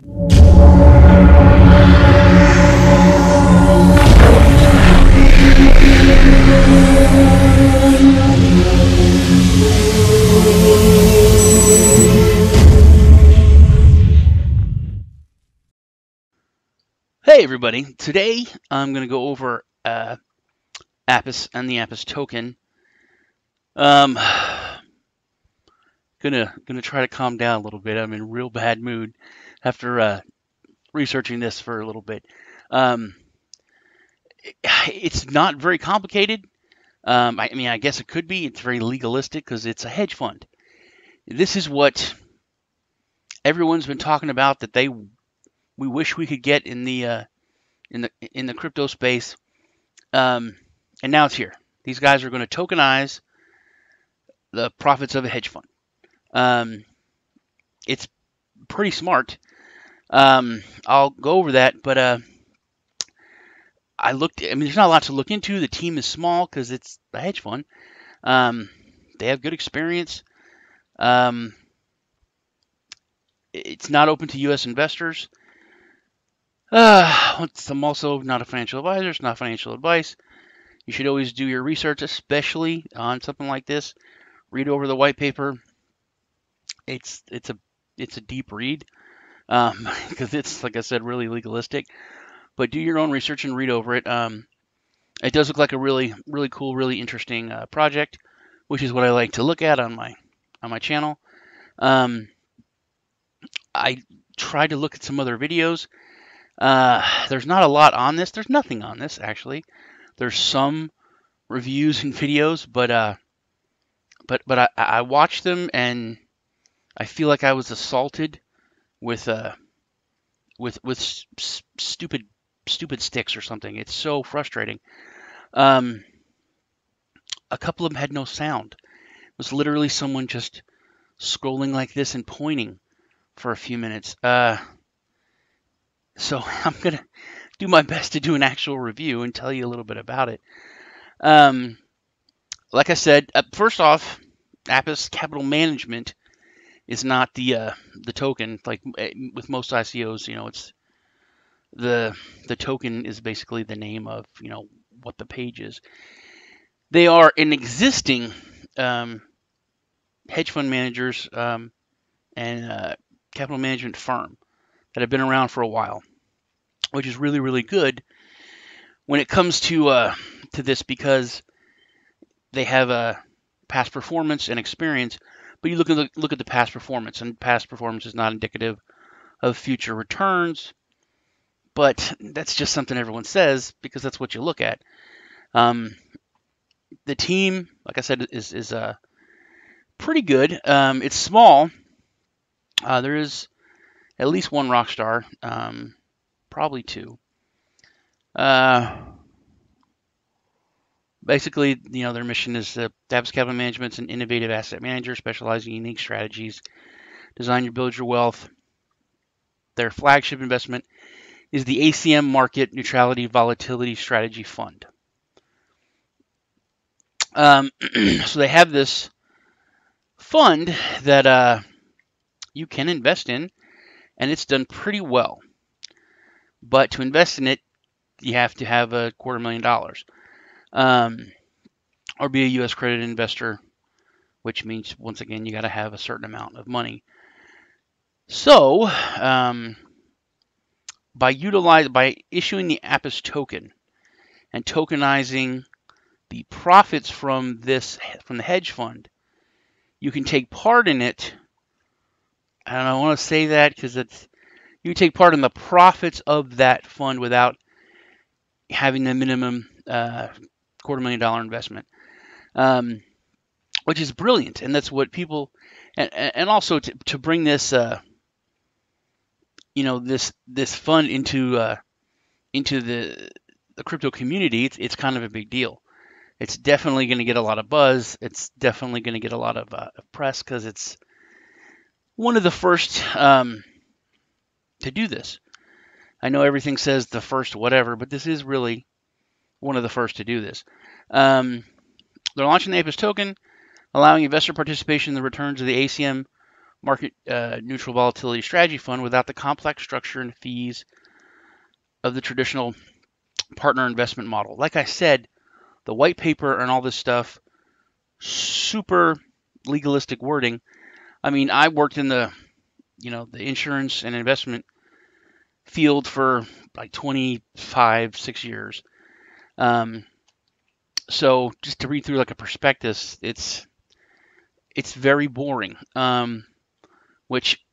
Hey everybody, today I'm going to go over Apis and the Apis token. Gonna try to calm down a little bit. I'm in a real bad mood after researching this for a little bit. It's not very complicated. I guess it could be. It's very legalistic because it's a hedge fund. This is what everyone's been talking about that we wish we could get in the crypto space, and now it's here. These guys are going to tokenize the profits of a hedge fund. It's pretty smart. I'll go over that, but there's not a lot to look into. The team is small because it's a hedge fund. They have good experience. It's not open to U.S. investors. I'm also not a financial advisor. It's not financial advice. You should always do your research, especially on something like this. Read over the white paper. It's a deep read because it's, like I said, really legalistic. But do your own research and read over it. It does look like a really cool, really interesting project, which is what I like to look at on my channel. I tried to look at some other videos. There's not a lot on this. There's nothing on this, actually. There's some reviews and videos, but I watched them and I feel like I was assaulted with stupid sticks or something. It's so frustrating. A couple of them had no sound. It was literally someone just scrolling like this and pointing for a few minutes. So I'm going to do my best to do an actual review and tell you a little bit about it. Like I said, first off, Apis Capital Management is not the token. Like with most ICOs, it's the token is basically the name of, what the page is. They are an existing hedge fund managers and capital management firm that have been around for a while, which is really good when it comes to this, because they have past performance and experience. But you look at the past performance, and past performance is not indicative of future returns. But that's just something everyone says because that's what you look at. The team, like I said, is pretty good. It's small. There is at least one rock star, probably two. Basically, their mission is Apis Capital Management's an innovative asset manager specializing in unique strategies. Design your build your wealth. Their flagship investment is the ACM Market Neutrality Volatility Strategy Fund. So they have this fund that you can invest in, and it's done pretty well. But to invest in it, you have to have $250,000, or be a U.S. accredited investor, which means, once again, you got to have a certain amount of money. So, by issuing the Apis token and tokenizing the profits from the hedge fund, you can take part in it. And I want to say that because you take part in the profits of that fund without having the minimum $250,000 investment, which is brilliant. And that's what people, and also to bring this, this fund into the crypto community, it's kind of a big deal. It's definitely going to get a lot of buzz. It's definitely going to get a lot of press because it's one of the first to do this. I know everything says the first whatever, but this is really one of the first to do this. They're launching the Apis token, allowing investor participation in the returns of the ACM market neutral volatility strategy fund without the complex structure and fees of the traditional partner investment model. Like I said, the white paper and all this stuff, super legalistic wording. I mean, I worked in the insurance and investment field for like 6 years. So just to read through like a prospectus, it's very boring. Which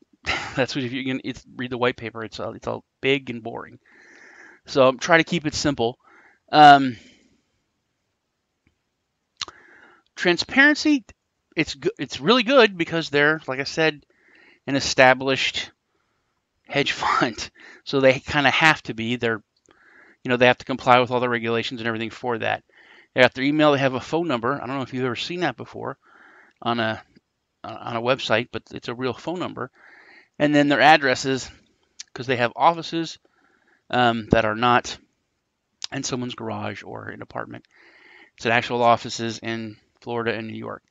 that's what if you can read the white paper, it's all big and boring. So I'm trying to keep it simple. Transparency, it's really good because they're, like I said, an established hedge fund, so they kind of have to be. They have to comply with all the regulations and everything for that. They have their email. They have a phone number. I don't know if you've ever seen that before on a website, but it's a real phone number. And then their addresses, because they have offices that are not in someone's garage or an apartment. It's an actual offices in Florida and New York.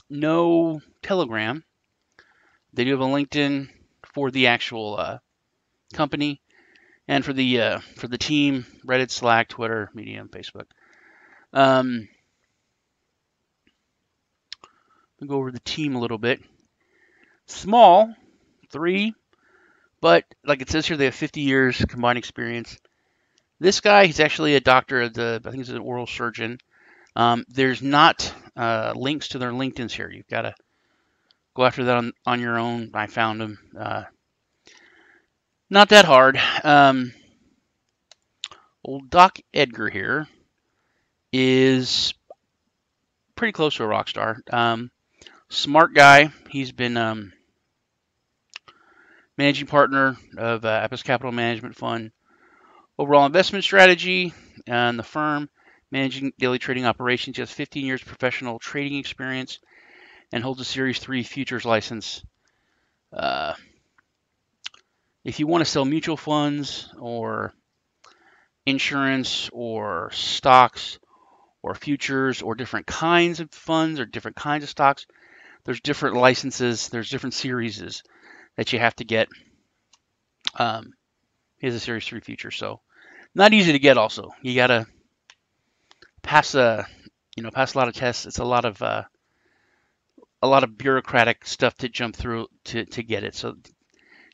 No Telegram. They do have a LinkedIn for the actual company, and for the team, Reddit, Slack, Twitter, Medium, Facebook. We'll go over the team a little bit. Small, 3, but like it says here, they have 50 years combined experience. This guy, he's actually a doctor I think he's an oral surgeon. There's not links to their LinkedIn's here. You've got to go after that on your own. I found them. Not that hard. Old Doc Edgar here is pretty close to a rock star. Smart guy. He's been managing partner of Apis Capital Management Fund. Overall investment strategy and the firm, managing daily trading operations. He has 15 years professional trading experience and holds a Series 3 futures license. If you want to sell mutual funds or insurance or stocks or futures or different kinds of funds or different kinds of stocks, there's different licenses, there's different series that you have to get. He has a Series 3 future, so not easy to get. Also, you gotta pass a lot of tests. It's a lot of bureaucratic stuff to jump through to get it. So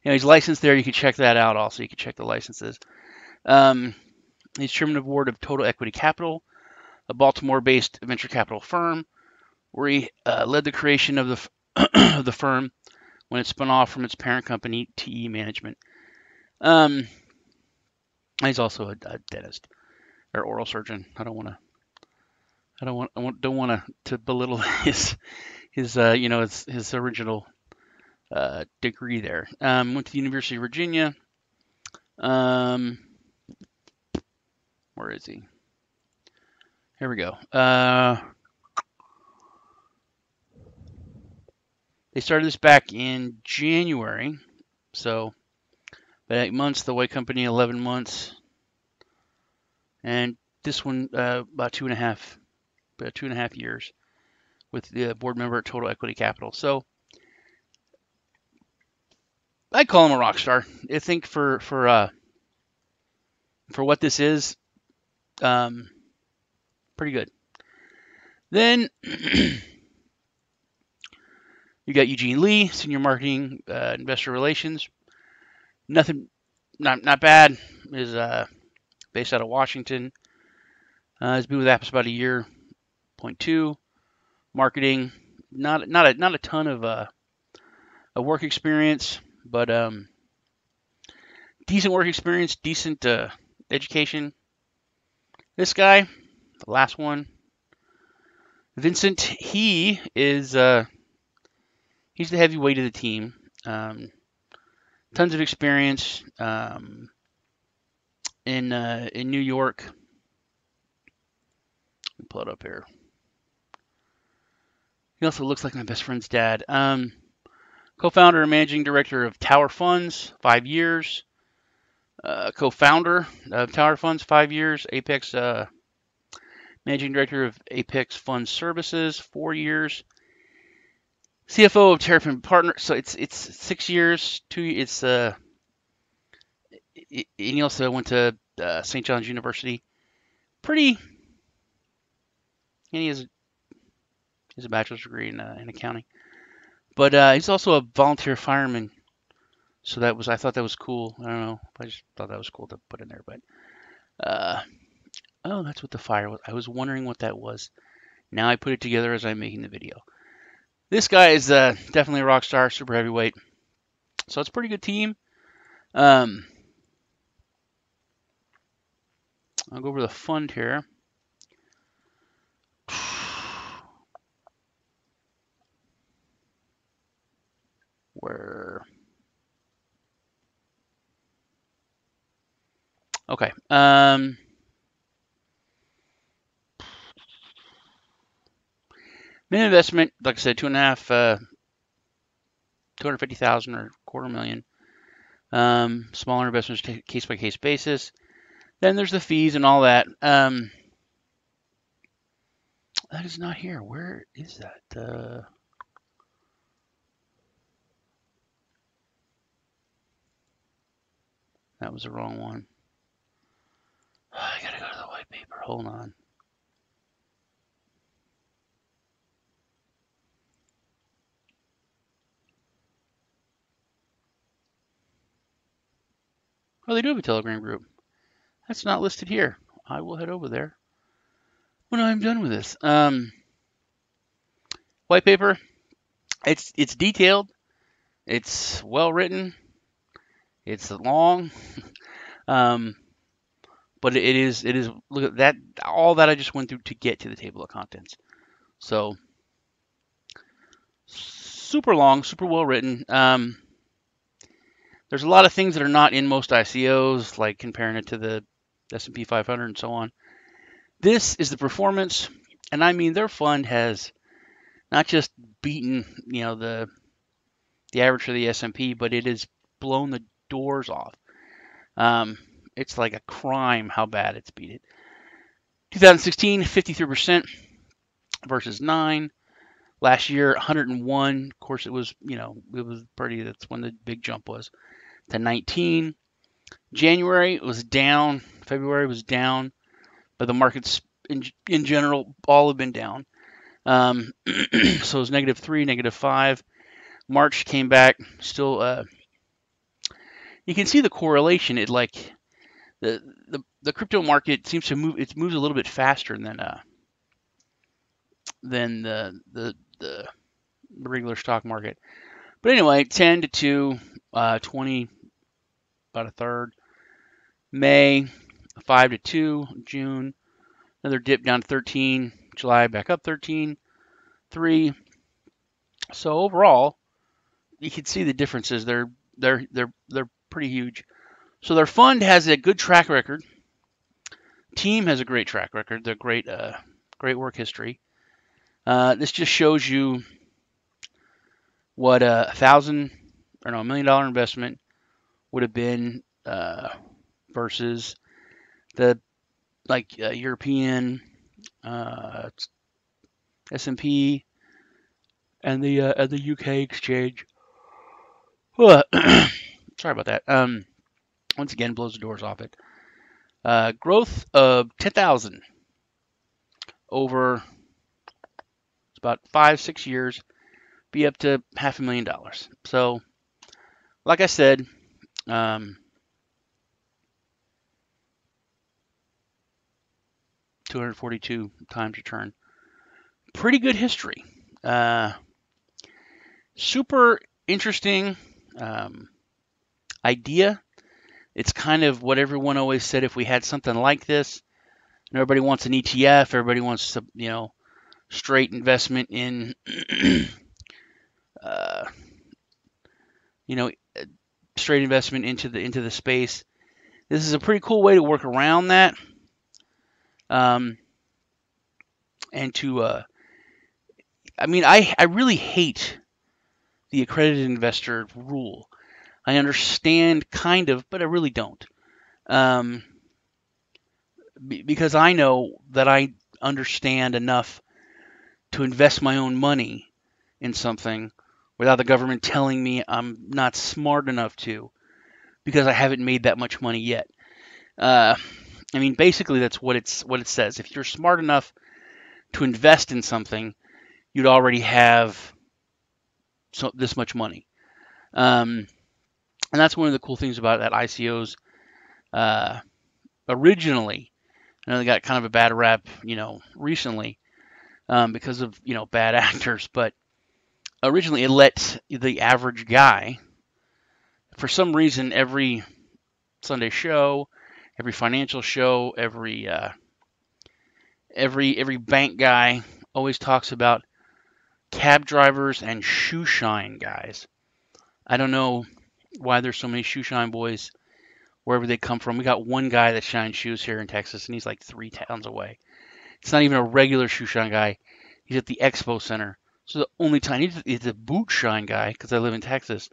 he's licensed there. You can check that out. Also, you can check the licenses. He's chairman of the board of Total Equity Capital, a Baltimore-based venture capital firm, where he led the creation of the the firm when it spun off from its parent company, TE Management. He's also a dentist or oral surgeon. I don't want to belittle his original degree there. Went to the University of Virginia. Where is he? Here we go. They started this back in January, so about 8 months. The White Company, 11 months, and this one about 2.5 years with the board member at Total Equity Capital. So I call him a rock star. I think for what this is, pretty good. Then you got Eugene Lee, senior marketing, investor relations. Nothing, not bad. Is based out of Washington. Has been with Apis about a year. 0.2. Marketing, not a ton of work experience, but decent work experience, decent education. This guy, the last one, Vincent, he is he's the heavyweight of the team. Tons of experience in New York. Let me pull it up here. He also looks like my best friend's dad. Co-founder and managing director of Tower Funds, 5 years. Co-founder of Tower Funds, 5 years. Apex managing director of Apex Fund Services, 4 years. CFO of Terrapin Partners. So it's 6 years. He also went to St. John's University. Pretty. And he has a bachelor's degree in accounting. But he's also a volunteer fireman. So I thought that was cool. I don't know. I just thought that was cool to put in there. But oh, that's what the fire was. I was wondering what that was. Now I put it together as I'm making the video. This guy is definitely a rock star, super heavyweight. So it's a pretty good team. I'll go over the fund here. Okay. Main investment, like I said, 250,000 or $250,000. Smaller investments, case by case basis. Then there's the fees and all that. That is not here. Where is that? That was the wrong one. I gotta go to the white paper. Hold on. Oh, they do have a Telegram group. That's not listed here. I will head over there when I'm done with this. White paper. It's detailed. It's well written. It's long. But it is look at that, all that I just went through to get to the table of contents. So super long, super well written. There's a lot of things that are not in most ICOs, like comparing it to the S&P 500 and so on. This is the performance, and I mean their fund has not just beaten the average for the S&P, but it has blown the doors off. It's like a crime how bad it's beat it. 2016, 53% versus 9. Last year, 101. Of course, it was pretty. That's when the big jump was to 19. January was down. February was down, but the markets in general all have been down. So it was -3, -5. March came back. Still, you can see the correlation. It like the crypto market seems to move. It moves a little bit faster than the regular stock market. But anyway, 10 to 2, 20, about a third. May, 5 to 2. June, another dip down to 13. July, back up 13. 3. So overall, you can see the differences. They're pretty huge. So their fund has a good track record. Team has a great track record. They're great work history. This just shows you what $1 million investment would have been versus the European S&P and the UK exchange. Sorry about that. Once again, blows the doors off it. Growth of 10,000 over about 5-6 years, be up to $500,000. So, like I said, 242 times return. Pretty good history. Super interesting idea. It's kind of what everyone always said. If we had something like this, and everybody wants an ETF, everybody wants to, straight investment in, straight investment into the space. This is a pretty cool way to work around that, and to, I really hate the accredited investor rule. I understand kind of, but I really don't, because I know that I understand enough to invest my own money in something without the government telling me I'm not smart enough to, because I haven't made that much money yet. I mean, basically that's what it says. If you're smart enough to invest in something, you'd already have this much money. And that's one of the cool things about that ICOs. Originally, I know they got kind of a bad rap, recently, because of bad actors. But originally, it let the average guy, for some reason, every Sunday show, every financial show, every bank guy always talks about cab drivers and shoe shine guys. I don't know why there's so many shoe shine boys wherever they come from. We got one guy that shines shoes here in Texas, and he's like 3 towns away. It's not even a regular shoe shine guy. He's at the Expo Center. So the only time he's a boot shine guy, because I live in Texas.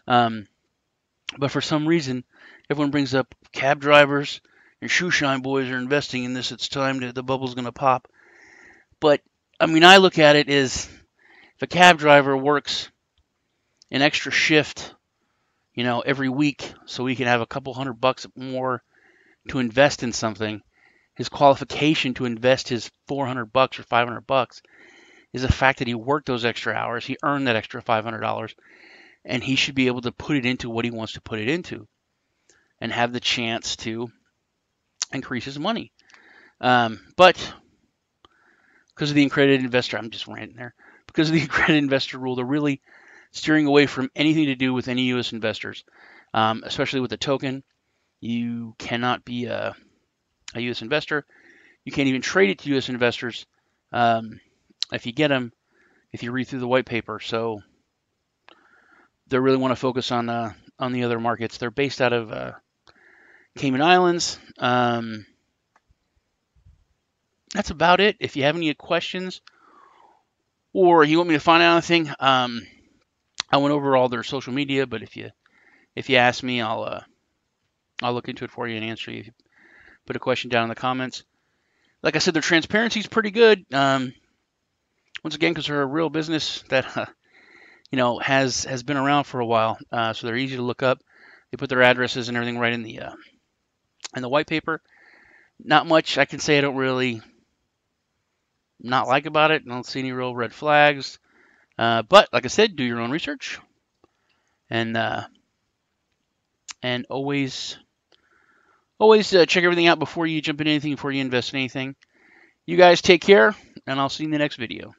But for some reason, everyone brings up cab drivers and shoe shine boys are investing in this. It's time the bubble's going to pop. But I mean, I look at it as if a cab driver works an extra shift, every week, so he can have a couple $100 more to invest in something. His qualification to invest his $400 or $500 is the fact that he worked those extra hours. He earned that extra $500, and he should be able to put it into what he wants to put it into, and have the chance to increase his money. But because of the accredited investor, I'm just ranting there. Because of the accredited investor rule, they're really steering away from anything to do with any U.S. investors, especially with the token. You cannot be a U.S. investor. You can't even trade it to U.S. investors if you get them, if you read through the white paper. So they really want to focus on the other markets. They're based out of Cayman Islands. That's about it. If you have any questions or you want me to find out anything, I went over all their social media, but if you ask me, I'll look into it for you and answer you if you put a question down in the comments. Like I said, their transparency is pretty good. Once again, because they're a real business that has been around for a while, so they're easy to look up. They put their addresses and everything right in the white paper. Not much I can say I don't really not like about it. I don't see any real red flags. But like I said, do your own research, and always check everything out before you jump into anything, before you invest in anything. You guys take care, and I'll see you in the next video.